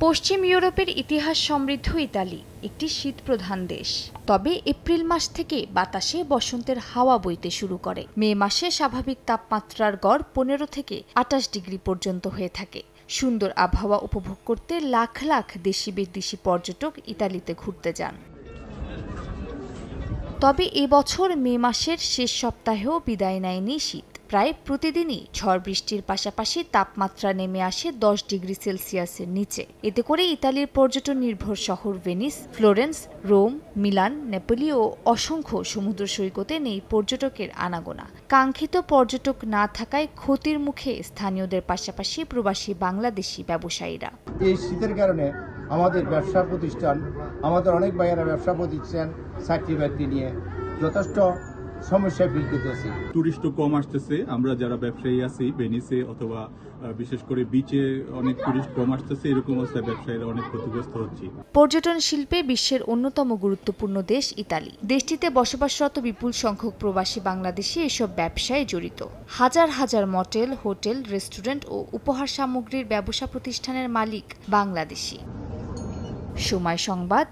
পশ্চিম ইউরোপের ইতিহাস সমৃদ্ধ ইতালি একটি শীতপ্রধান দেশ। তবে এপ্রিল মাস থেকে বাতাসে বসন্তের হাওয়া বইতে শুরু করে। মে মাসে স্বাভাবিক তাপমাত্রার গড় 15 থেকে 28 ডিগ্রি পর্যন্ত হয়ে থাকে। সুন্দর আবহাওয়া উপভোগ করতে লাখ লাখ দেশি বিদেশি পর্যটক ইতালিতে ঘুরতে যান। তবে এবছর মে মাসের শেষ সপ্তাহেও বিদায় নেয়নি শীত। প্রায় প্রতিদিনই ঝড় বৃষ্টির পাশাপাশি তাপমাত্রা নেমে আসে 10 ডিগ্রি সেলসিয়াসের নিচে। এতে করে ইতালির পর্যটন নির্ভর শহর Venice, Florence, Rome, Milan, Napoli ও অসংখ্য সমুদ্র সৈকতে নেই পর্যটকের আনাগোনা। কাঙ্ক্ষিত পর্যটক না থাকায় ক্ষতির মুখে স্থানীয়দের পাশাপাশি প্রবাসী বাংলাদেশি ব্যবসায়ীরা। এই শীতের কারণে আমাদের ব্যবসা প্রতিষ্ঠান, আমাদের অনেক ভাইয়েরা ব্যবসা প্রতিষ্ঠান চাকরি বাকরি নিয়ে যথেষ্ট সমস্যায় ফেলতেছি। টুরিস্টও কম আসতেছে। আমরা যারা ব্যবসায়ী আছি ভেনিসে অথবা বিশেষ করে বিচে অনেক টুরিস্ট কম আসতেছে। এরকম অবস্থায় ব্যবসায়ীরা অনেক ক্ষতিগ্রস্ত হচ্ছে। পর্যটন শিল্পে বিশ্বের অন্যতম গুরুত্বপূর্ণ দেশ ইতালি। দেশটিতে বসবাসরত বিপুল সংখ্যক প্রবাসী বাংলাদেশি এসব ব্যবসায় জড়িত। হাজার হাজার মটেল, হোটেল, রেস্টুরেন্ট ও উপহার সামগ্রীর ব্যবসা প্রতিষ্ঠানের মালিক বাংলাদেশি। সময় সংবাদ,